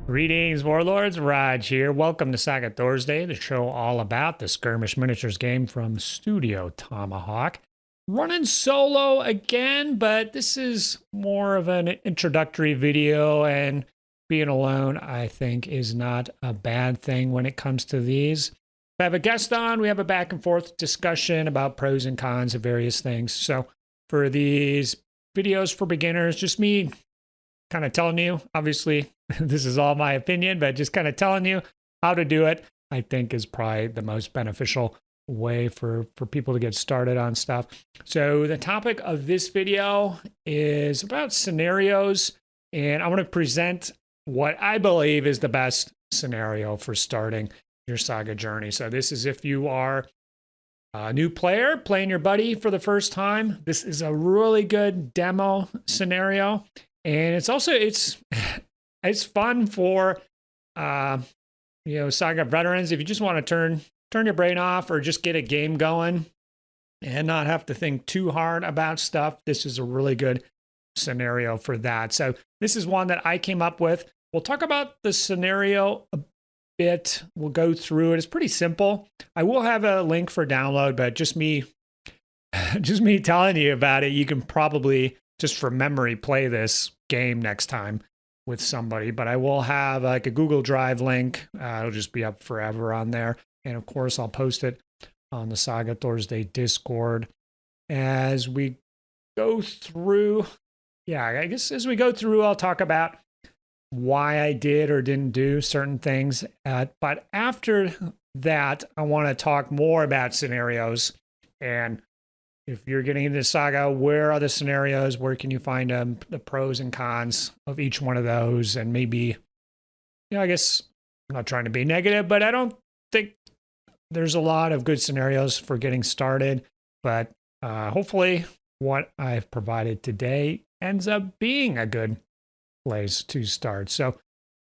Greetings, Warlords. Rodge here. Welcome to Saga Thursday, the show all about the Skirmish Miniatures game from Studio Tomahawk. Running solo again, but this is more of an introductory video, and being alone, I think, is not a bad thing when it comes to these. If I have a guest on, we have a back and forth discussion about pros and cons of various things. So for these videos for beginners, just me kind of telling you, obviously, this is all my opinion, but just kind of telling you how to do it, I think is probably the most beneficial way for people to get started on stuff. So the topic of this video is about scenarios, and I want to present what I believe is the best scenario for starting your Saga journey. So this is if you are a new player playing your buddy for the first time. This is a really good demo scenario. And it's also, it's fun for, Saga veterans. If you just want to turn your brain off or just get a game going and not have to think too hard about stuff, this is a really good scenario for that. So this is one that I came up with. We'll talk about the scenario a bit. We'll go through it. It's pretty simple. I will have a link for download, but just me telling you about it, you can probably just from memory play this game next time with somebody. But I will have like a Google Drive link. It'll just be up forever on there. And of course, I'll post it on the Saga Thursday Discord as we go through. Yeah, I guess as we go through, I'll talk about why I did or didn't do certain things. But after that, I want to talk more about scenarios. And if you're getting into Saga, where are the scenarios? Where can you find them? The pros and cons of each one of those. And maybe, I guess I'm not trying to be negative, but I don't think there's a lot of good scenarios for getting started. But hopefully what I've provided today ends up being a good place to start. So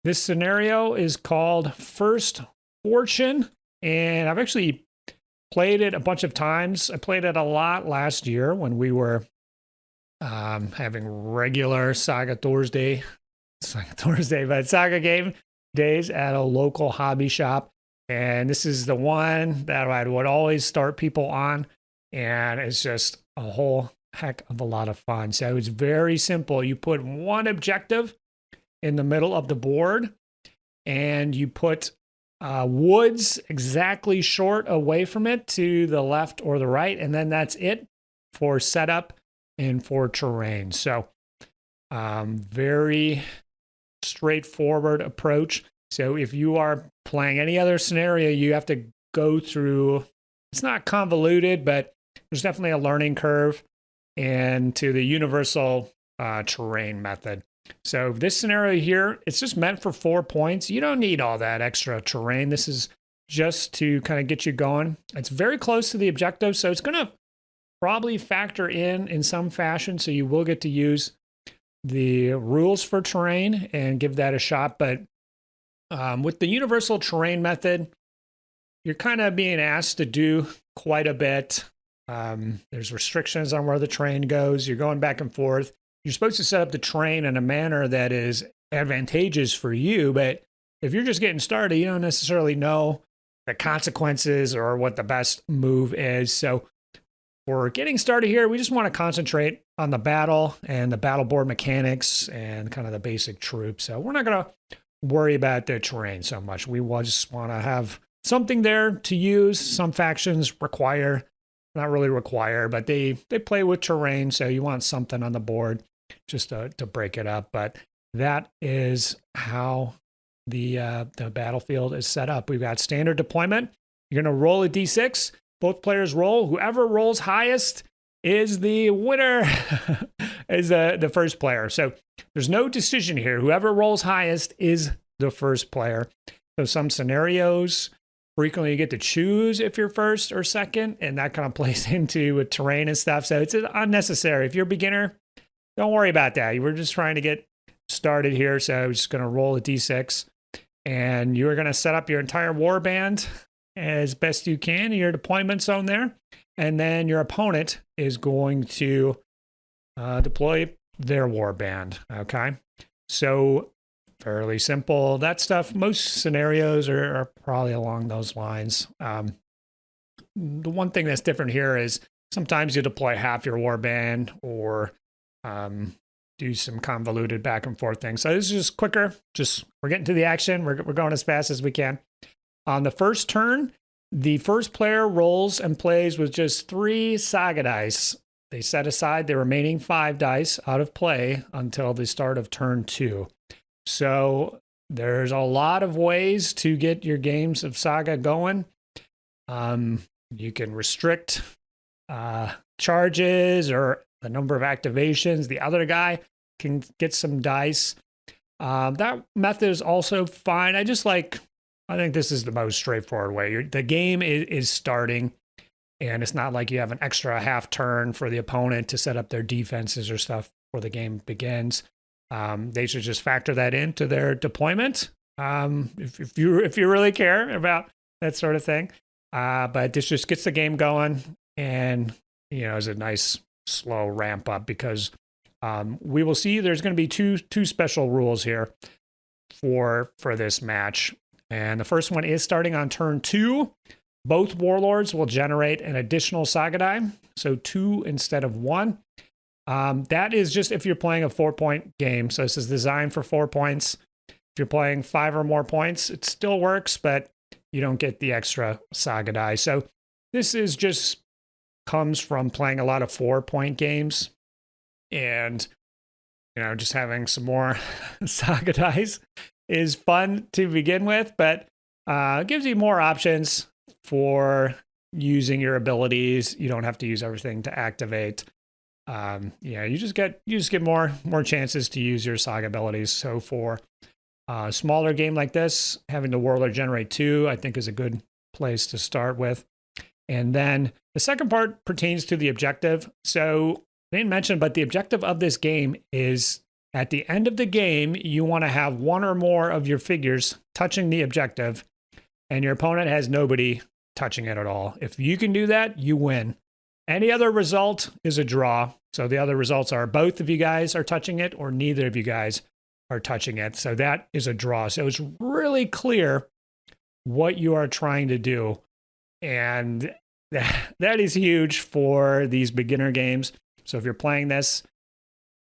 this scenario is called First Fortune. And I've actually played it a bunch of times. I played it a lot last year when we were having regular Saga Thursday, but Saga game days at a local hobby shop. And this is the one that I would always start people on. And it's just a whole heck of a lot of fun. So it's very simple. You put one objective in the middle of the board, and you put woods exactly short away from it to the left or the right, and then that's it for setup and for terrain. So very straightforward approach. So if you are playing any other scenario, you have to go through, it's not convoluted, but there's definitely a learning curve and to the universal terrain method. So this scenario here, it's just meant for 4 points. You don't need all that extra terrain. This is just to kind of get you going. It's very close to the objective, so it's going to probably factor in some fashion. So you will get to use the rules for terrain and give that a shot. But with the universal terrain method, you're kind of being asked to do quite a bit. There's restrictions on where the terrain goes. You're going back and forth. You're supposed to set up the terrain in a manner that is advantageous for you, but if you're just getting started, you don't necessarily know the consequences or what the best move is. So for getting started here, we just want to concentrate on the battle and the battle board mechanics and kind of the basic troops. So we're not going to worry about the terrain so much. We just want to have something there to use. Some factions require, not really require, but they play with terrain, so you want something on the board just to break it up. But that is how the battlefield is set up. We've got standard deployment. You're going to roll a d6. Both players roll. Whoever rolls highest is the winner, is the first player. So there's no decision here. Whoever rolls highest is the first player. So some scenarios, frequently you get to choose if you're first or second, and that kind of plays into terrain and stuff. So it's unnecessary. If you're a beginner, don't worry about that. We're just trying to get started here. So I'm just going to roll a d6, and you're going to set up your entire war band as best you can in your deployment zone there. And then your opponent is going to deploy their war band. Okay. So fairly simple. That stuff, most scenarios are probably along those lines. The one thing that's different here is sometimes you deploy half your warband or do some convoluted back and forth things. So this is just quicker. We're getting to the action. We're going as fast as we can. On the first turn, the first player rolls and plays with just 3 Saga dice. They set aside the remaining 5 dice out of play until the start of turn 2. So there's a lot of ways to get your games of Saga going. You can restrict charges or the number of activations. The other guy can get some dice. That method is also fine. I think this is the most straightforward way. The game is starting, and it's not like you have an extra half turn for the opponent to set up their defenses or stuff before the game begins. They should just factor that into their deployment if you really care about that sort of thing. But this just gets the game going, and is a nice slow ramp up because we will see there's going to be two special rules here for this match. And the first one is starting on turn 2. Both warlords will generate an additional Saga die, so 2 instead of 1. That is just if you're playing a 4-point game. So this is designed for 4 points. If you're playing 5 or more points, it still works, but you don't get the extra Saga die. So this is just comes from playing a lot of 4-point games, and just having some more Saga dice is fun to begin with, but it gives you more options for using your abilities. You don't have to use everything to activate. You just get more chances to use your Saga abilities. So for a smaller game like this, having the warlord generate 2, I think is a good place to start with. And then the second part pertains to the objective. So I didn't mention, but the objective of this game is at the end of the game, you want to have 1 or more of your figures touching the objective, and your opponent has nobody touching it at all. If you can do that, you win. Any other result is a draw. So the other results are both of you guys are touching it or neither of you guys are touching it. So that is a draw. So it's really clear what you are trying to do. And that is huge for these beginner games. So if you're playing this,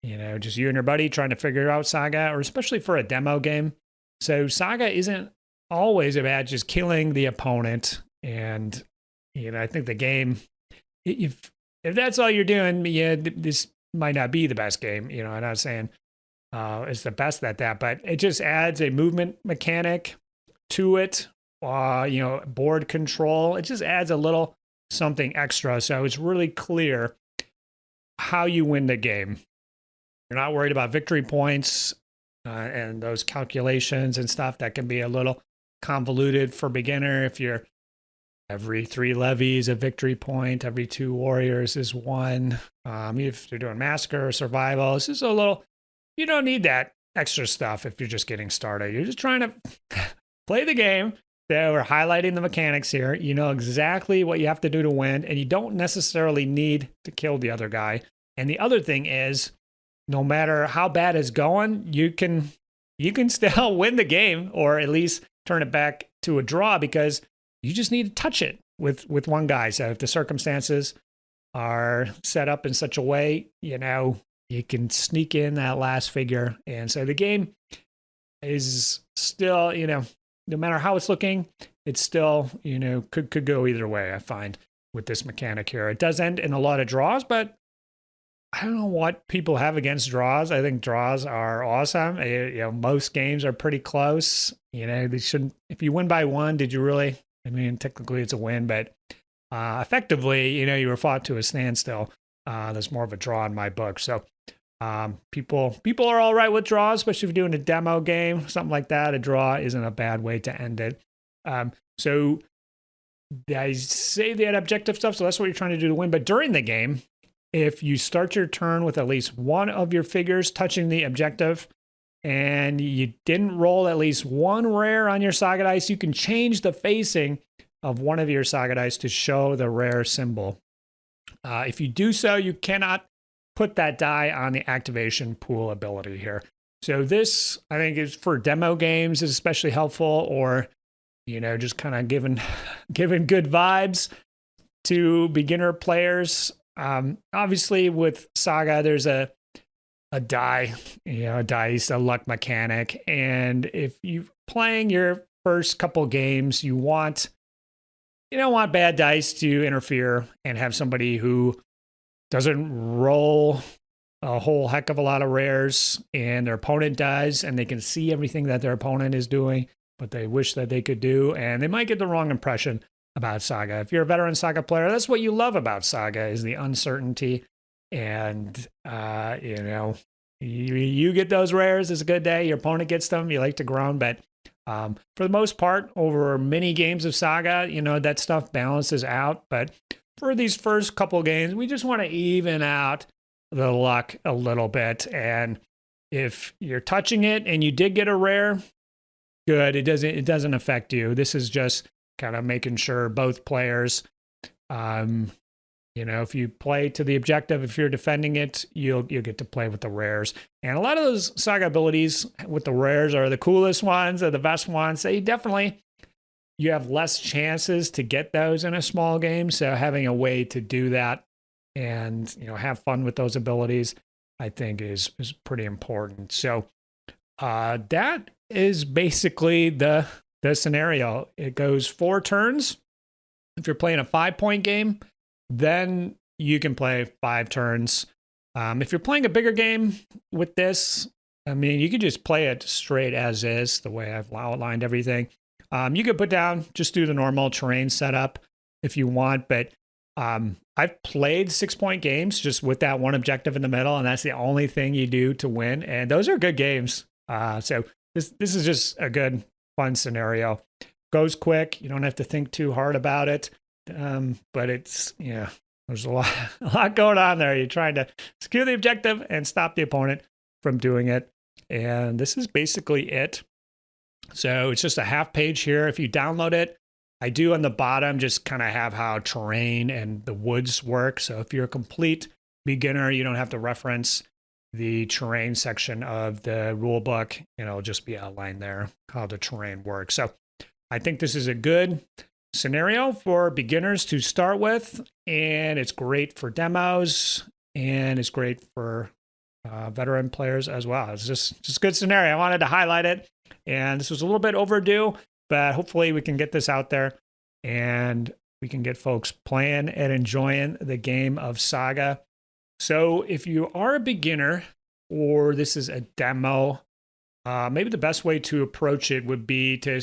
just you and your buddy trying to figure out Saga, or especially for a demo game. So Saga isn't always about just killing the opponent. And, I think the game, if that's all you're doing, this might not be the best game. I'm not saying it's the best at that, but it just adds a movement mechanic to it. Board control. It just adds a little something extra. So it's really clear how you win the game. You're not worried about victory points and those calculations and stuff that can be a little convoluted for beginner. If you're every 3 levies a victory point, every 2 warriors is 1. If you're doing massacre or survival, this is a little, you don't need that extra stuff if you're just getting started. You're just trying to play the game. So we're highlighting the mechanics here. You know exactly what you have to do to win, and you don't necessarily need to kill the other guy. And the other thing is, no matter how bad it's going, you can still win the game, or at least turn it back to a draw, because you just need to touch it with one guy. So if the circumstances are set up in such a way, you can sneak in that last figure. And so the game is still, no matter how it's looking, it's still, could go either way, I find, with this mechanic here. It does end in a lot of draws, but I don't know what people have against draws. I think draws are awesome. Most games are pretty close. They shouldn't, if you win by 1, did you really? I mean, technically it's a win, but effectively, you were fought to a standstill. That's more of a draw in my book. So people are all right with draws, especially if you're doing a demo game, something like that. A draw isn't a bad way to end it. So I say that objective stuff, so that's what you're trying to do to win. But during the game, if you start your turn with at least 1 of your figures touching the objective, and you didn't roll at least 1 rare on your Saga dice, you can change the facing of one of your Saga dice to show the rare symbol. If you do so, you cannot put that die on the activation pool ability here. So this, I think, is for demo games is especially helpful, or just kind of giving good vibes to beginner players. Obviously, with Saga, there's a dice, a luck mechanic, and if you're playing your first couple games, you don't want bad dice to interfere and have somebody who doesn't roll a whole heck of a lot of rares and their opponent does, and they can see everything that their opponent is doing, but they wish that they could do, and they might get the wrong impression about Saga. If you're a veteran Saga player, that's what you love about Saga, is the uncertainty. And, you get those rares, it's a good day. Your opponent gets them, you like to groan, but for the most part, over many games of Saga, that stuff balances out. But for these first couple games, we just want to even out the luck a little bit. And if you're touching it and you did get a rare, good. It doesn't affect you. This is just kind of making sure both players, if you play to the objective, if you're defending it, you'll get to play with the rares. And a lot of those Saga abilities with the rares are the coolest ones, or the best ones. So you have less chances to get those in a small game. So having a way to do that and have fun with those abilities, I think is pretty important. So that is basically the scenario. It goes 4 turns. If you're playing a 5-point game, then you can play 5 turns. If you're playing a bigger game with this, you could just play it straight as is, the way I've outlined everything. You could put down, just do the normal terrain setup if you want, but I've played 6-point games just with that one objective in the middle, and that's the only thing you do to win, and those are good games. So this is just a good, fun scenario. Goes quick. You don't have to think too hard about it. But it's, there's a lot going on there. You're trying to secure the objective and stop the opponent from doing it. And this is basically it. So it's just a half page here. If you download it, I do on the bottom just kind of have how terrain and the woods work. So if you're a complete beginner, you don't have to reference the terrain section of the rule book. It'll just be outlined there, how the terrain works. So I think this is a good scenario for beginners to start with, and it's great for demos, and it's great for veteran players as well. It's just a good scenario. I wanted to highlight it, and this was a little bit overdue, but hopefully we can get this out there and we can get folks playing and enjoying the game of Saga. So if you are a beginner or this is a demo, maybe the best way to approach it would be to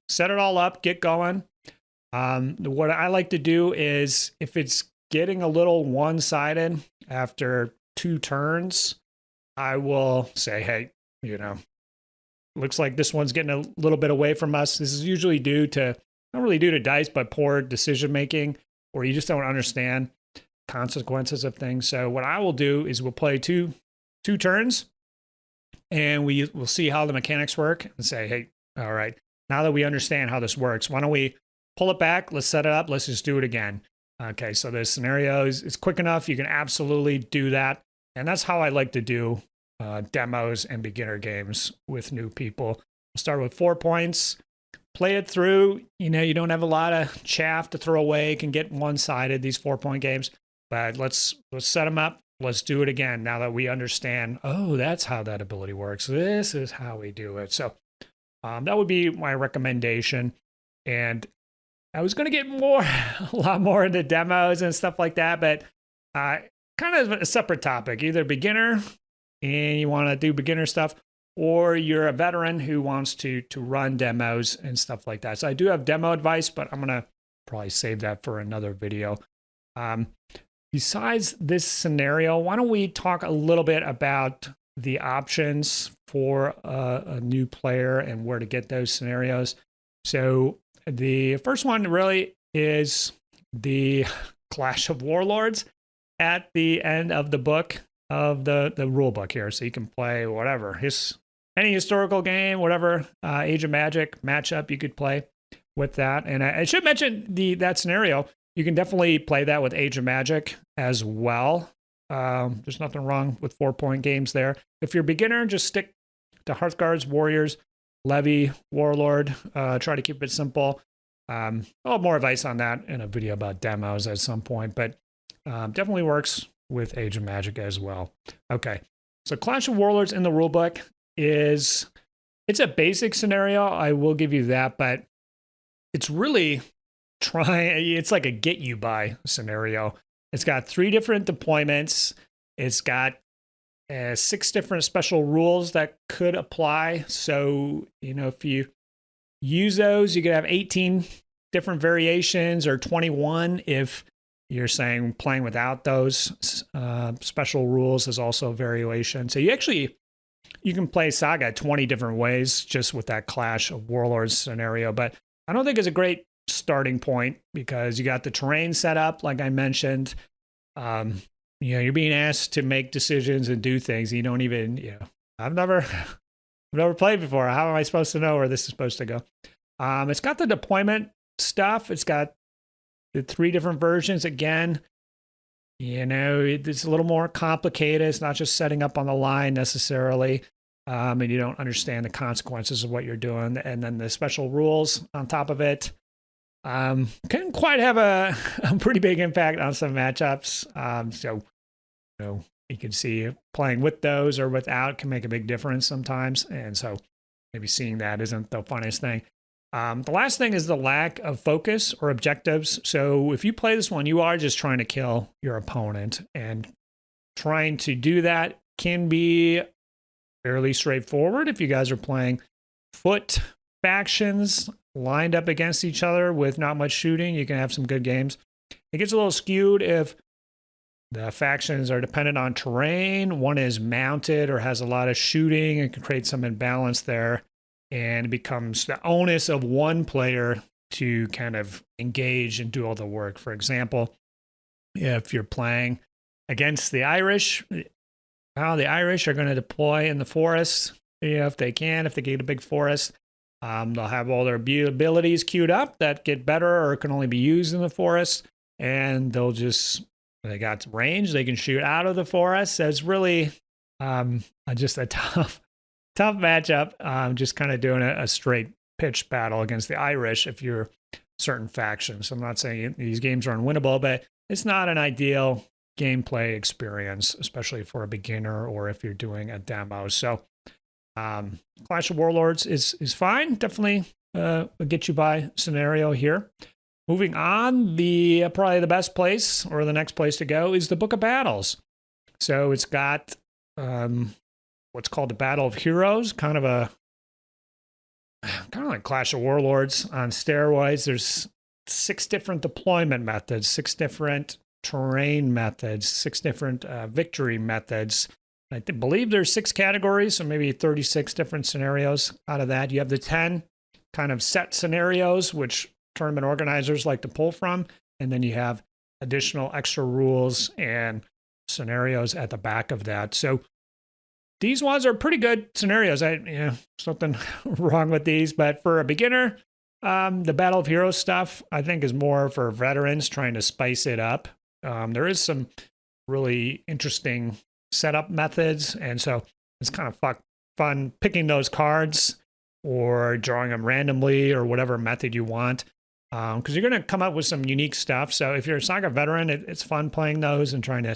set it all up, get going. What I like to do is, if it's getting a little one-sided after 2 turns, I will say, hey, looks like this one's getting a little bit away from us. This is usually not really due to dice, but poor decision making, or you just don't understand consequences of things. So what I will do is we'll play two turns, and we'll see how the mechanics work and say, hey, all right, now that we understand how this works, why don't we pull it back? Let's set it up. Let's just do it again. Okay, so the scenario is quick enough. You can absolutely do that. And that's how I like to do demos and beginner games with new people. We'll start with 4 points, play it through. You don't have a lot of chaff to throw away. It can get one-sided, these 4-point games. But let's set them up. Let's do it again now that we understand, oh, that's how that ability works. This is how we do it. So that would be my recommendation. And I was going to get a lot more into demos and stuff like that, but kind of a separate topic. Either beginner and you want to do beginner stuff, or you're a veteran who wants to run demos and stuff like that. So I do have demo advice, but I'm going to probably save that for another video. Besides this scenario, why don't we talk a little bit about the options for a new player and where to get those scenarios. So the first one really is the Clash of Warlords at the end of the book, of the rule book here. So you can play whatever, any historical game, whatever Age of Magic matchup you could play with that. And I should mention that scenario, you can definitely play that with Age of Magic as well. There's nothing wrong with 4-point games there. If you're a beginner, just stick to Hearthguards, Warriors, Levy, Warlord. Try to keep it simple. I'll have more advice on that in a video about demos at some point, but definitely works with Age of Magic as well. Okay, so Clash of Warlords in the rulebook it's a basic scenario, I will give you that, but it's really it's like a get you by scenario. It's got 3 different deployments. It's got 6 different special rules that could apply. So, if you use those, you could have 18 different variations, or 21 if you're saying playing without those special rules is also a variation. So you can play Saga 20 different ways just with that Clash of Warlords scenario. But I don't think it's a great starting point because you got the terrain set up, like I mentioned. You're being asked to make decisions and do things. You don't even, I've never played before. How am I supposed to know where this is supposed to go? It's got the deployment stuff. It's got the 3 different versions. Again, it's a little more complicated. It's not just setting up on the line necessarily. And you don't understand the consequences of what you're doing. And then the special rules on top of it can quite have a pretty big impact on some matchups. So, you can see playing with those or without can make a big difference sometimes. And so maybe seeing that isn't the funniest thing. The last thing is the lack of focus or objectives. So if you play this one, you are just trying to kill your opponent, and trying to do that can be fairly straightforward if you guys are playing foot factions lined up against each other with not much shooting. You can have some good games. It gets a little skewed if the factions are dependent on terrain. One is mounted or has a lot of shooting. It can create some imbalance there, and it becomes the onus of one player to kind of engage and do all the work. For example, if you're playing against the Irish, the Irish are going to deploy in the forest, if they can, if they get a big forest. They'll have all their abilities queued up that get better or can only be used in the forest, and they got range, they can shoot out of the forest. So it's really just a tough matchup. Just kind of doing a straight pitch battle against the Irish if you're certain factions. So I'm not saying these games are unwinnable, but it's not an ideal gameplay experience, especially for a beginner or if you're doing a demo. So Clash of Warlords is fine. Definitely a get you by scenario here. Moving on, probably the best place or the next place to go is the Book of Battles. So it's got what's called the Battle of Heroes, kind of like Clash of Warlords on steroids. There's 6 different deployment methods, 6 different terrain methods, 6 different victory methods. I believe there's 6 categories, so maybe 36 different scenarios out of that. You have the 10 kind of set scenarios, which tournament organizers like to pull from, and then you have additional extra rules and scenarios at the back of that. So these ones are pretty good scenarios. Something wrong with these, but for a beginner, the Battle of Heroes stuff I think is more for veterans trying to spice it up. There is some really interesting setup methods, and so it's kind of fun picking those cards or drawing them randomly or whatever method you want, because you're going to come up with some unique stuff. So if you're a Saga veteran, it's fun playing those and trying to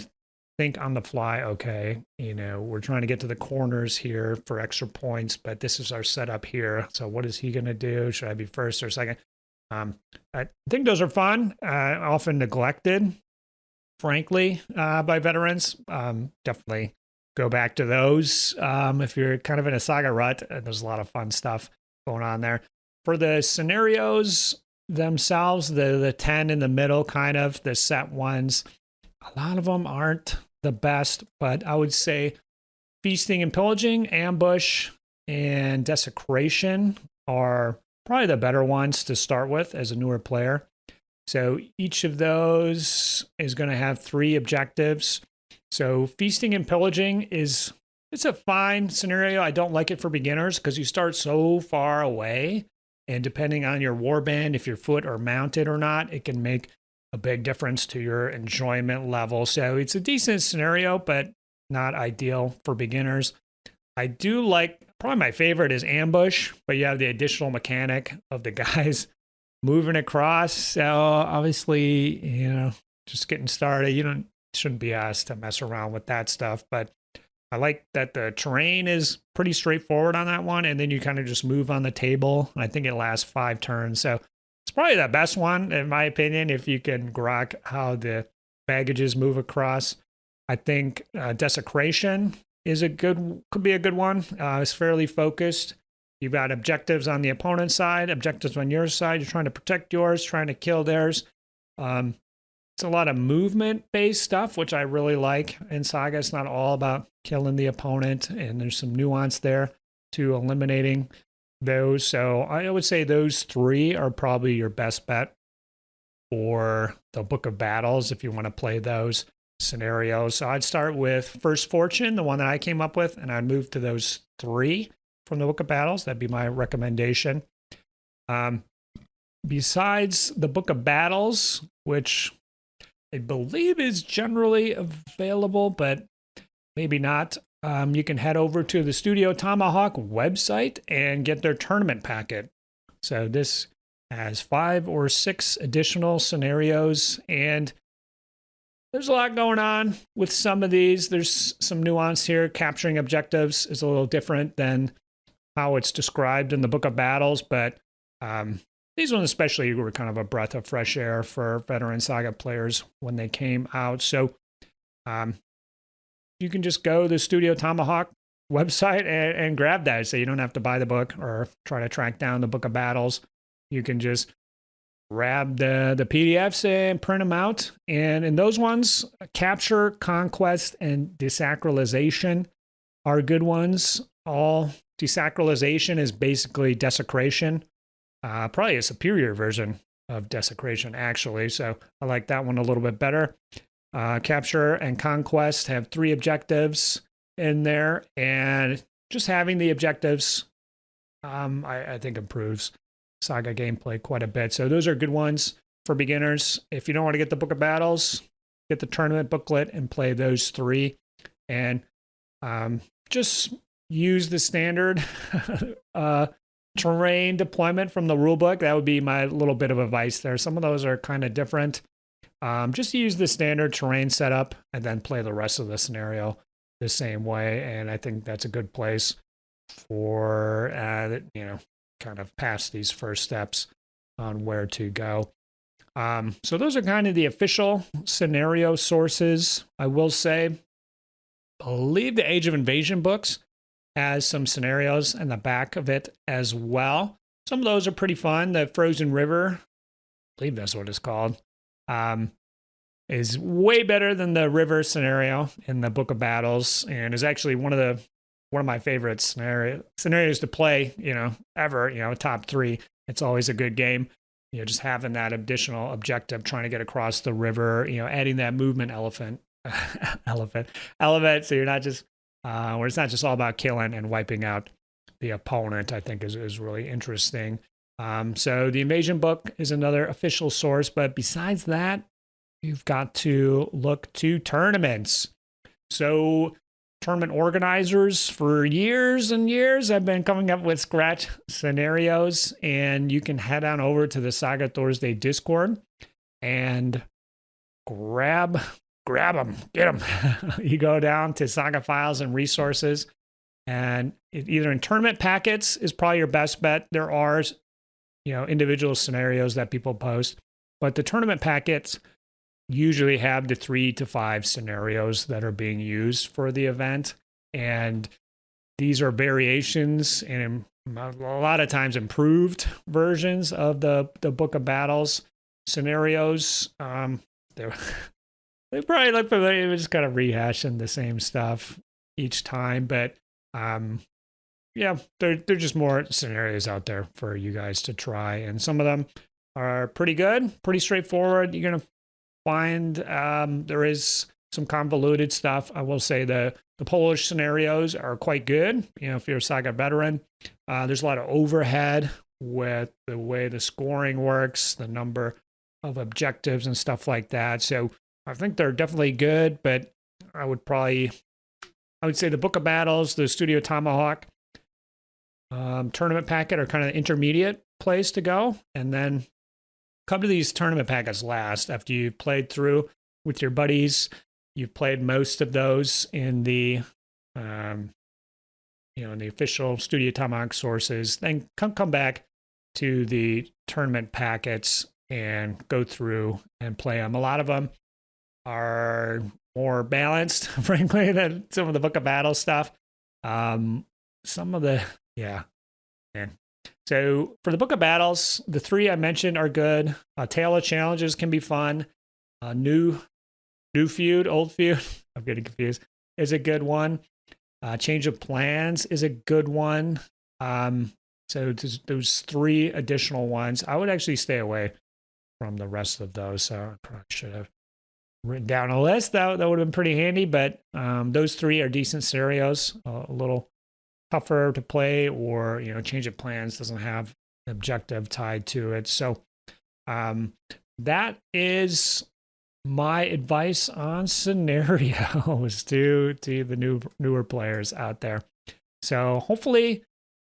think on the fly. Okay, we're trying to get to the corners here for extra points, but this is our setup here. So what is he going to do? Should I be first or second? I think those are fun, often neglected, frankly, by veterans. Definitely go back to those if you're kind of in a Saga rut. There's a lot of fun stuff going on there. For the scenarios themselves, the 10 in the middle, kind of the set ones, a lot of them aren't the best, but I would say Feasting and Pillaging, Ambush, and Desecration are probably the better ones to start with as a newer player. So each of those is going to have 3 objectives. So Feasting and Pillaging it's a fine scenario. I don't like it for beginners because you start so far away, and depending on your warband, if you're foot or mounted or not, it can make a big difference to your enjoyment level. So it's a decent scenario, but not ideal for beginners. I do like, probably my favorite is Ambush, but you have the additional mechanic of the guys moving across. So obviously, just getting started, shouldn't be asked to mess around with that stuff. But I like that the terrain is pretty straightforward on that one, and then you kind of just move on the table. I think it lasts 5 turns. So it's probably the best one, in my opinion, if you can grok how the baggages move across. I think Desecration could be a good one. It's fairly focused. You've got objectives on the opponent's side, objectives on your side. You're trying to protect yours, trying to kill theirs. It's a lot of movement-based stuff, which I really like in Saga. It's not all about killing the opponent, and there's some nuance there to eliminating those. So I would say those 3 are probably your best bet for the Book of Battles if you want to play those scenarios. So I'd start with First Fortune, the one that I came up with, and I'd move to those 3 from the Book of Battles. That'd be my recommendation. Besides the Book of Battles, which I believe is generally available, but maybe not, you can head over to the Studio Tomahawk website and get their tournament packet. So this has 5 or 6 additional scenarios, and there's a lot going on with some of these. There's some nuance here. Capturing objectives is a little different than how it's described in the Book of Battles, but these ones especially were kind of a breath of fresh air for veteran Saga players when they came out. So you can just go to the Studio Tomahawk website and grab that. So you don't have to buy the book or try to track down the Book of Battles. You can just grab the PDFs and print them out. And in those ones, Capture, Conquest, and Desacralization are good ones. All Desacralization is basically Desecration. Probably a superior version of Desecration, actually. So I like that one a little bit better. Capture and Conquest have 3 objectives in there, and just having the objectives, I think improves Saga gameplay quite a bit. So those are good ones for beginners. If you don't want to get the Book of Battles, get the tournament booklet and play those 3, and just use the standard terrain deployment from the rulebook. That would be my little bit of advice there. Some of those are kind of different. Just use the standard terrain setup and then play the rest of the scenario the same way. And I think that's a good place for, kind of pass these first steps on where to go. So those are kind of the official scenario sources. I will say, I believe the Age of Invasion books has some scenarios in the back of it as well. Some of those are pretty fun. The Frozen River, I believe that's what it's called, is way better than the river scenario in the Book of Battles, and is actually one of my favorite scenarios to play, ever, top 3. It's always a good game. Just having that additional objective, trying to get across the river, adding that movement element. So you're not just, where it's not just all about killing and wiping out the opponent, I think is really interesting. So the Invasion book is another official source, but besides that, you've got to look to tournaments. So tournament organizers for years and years have been coming up with scratch scenarios, and you can head on over to the Saga Thursday Discord and grab them, get them. You go down to Saga Files and Resources, and either in tournament packets is probably your best bet. There are, individual scenarios that people post, but the tournament packets usually have the 3 to 5 scenarios that are being used for the event. And these are variations and a lot of times improved versions of the Book of Battles scenarios. They probably look familiar. We're just kind of rehashing the same stuff each time. But they're just more scenarios out there for you guys to try. And some of them are pretty good, pretty straightforward. You're going to find there is some convoluted stuff. I will say the Polish scenarios are quite good. If you're a Saga veteran, there's a lot of overhead with the way the scoring works, the number objectives and stuff like that. So I think they're definitely good, but I would say the Book of Battles, the Studio Tomahawk tournament packet are kind of intermediate place to go, and then come to these tournament packets last after you've played through with your buddies. You've played most of those in the in the official Studio Tomahawk sources. Then come back to the tournament packets and go through and play them. A lot of them are more balanced, frankly, than some of the Book of Battle stuff. Some of the, man. So for the Book of Battles, the 3 I mentioned are good. Tale of Challenges can be fun. New Feud, Old Feud, I'm getting confused, is a good one. Change of Plans is a good one. So those 3 additional ones. I would actually stay away from the rest of those. So I probably should have written down a list. That would have been pretty handy. But those 3 are decent scenarios. A little tougher to play, or Change of Plans doesn't have an objective tied to it. So that is my advice on scenarios to the newer players out there. So hopefully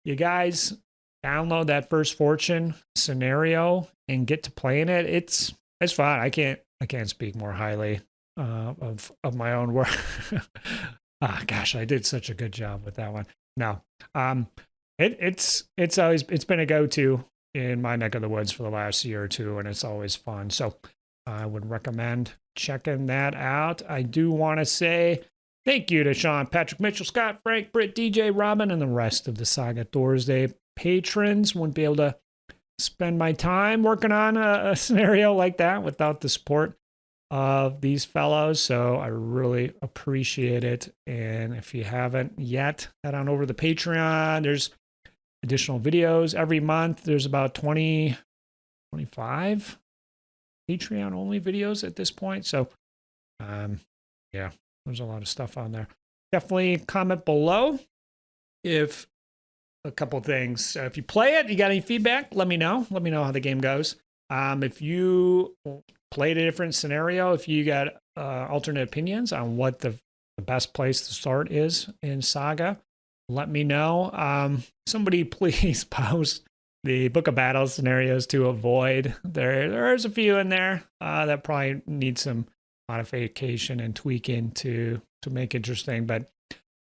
you guys download that First Fortune scenario and get to playing it. It's fun. I can't speak more highly of my own work. Gosh, I did such a good job with that one. No, it's been a go-to in my neck of the woods for the last year or two, and it's always fun. So I would recommend checking that out. I do want to say thank you to Sean, Patrick, Mitchell, Scott, Frank, Britt, DJ, Robin, and the rest of the Saga Thursday patrons. Wouldn't be able to spend my time working on a scenario like that without the support of these fellows. So I really appreciate it. And if you haven't yet, head on over to the Patreon. There's additional videos every month. There's about 25 Patreon only videos at this point. So there's a lot of stuff on there. Definitely comment below if a couple things. If you play it, you got any feedback, let me know. Let me know how the game goes. If you played a different scenario, if you got alternate opinions on what the best place to start is in Saga, let me know. Somebody please post the Book of Battle scenarios to avoid. There's a few in there that probably need some modification and tweaking to make interesting. But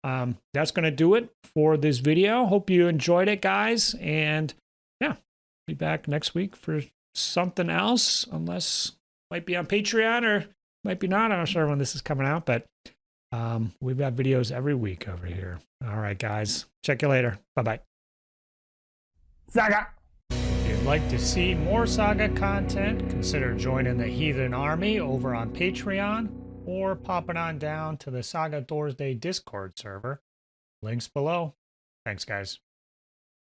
that's going to do it for this video. Hope you enjoyed it, guys. And be back next week for something else, unless might be on Patreon or might be not. I'm not sure when this is coming out, but we've got videos every week over here. All right, guys. Check you later. Bye-bye. Saga! If you'd like to see more Saga content, consider joining the Heathen Army over on Patreon or popping on down to the Saga Thursday Discord server. Links below. Thanks, guys.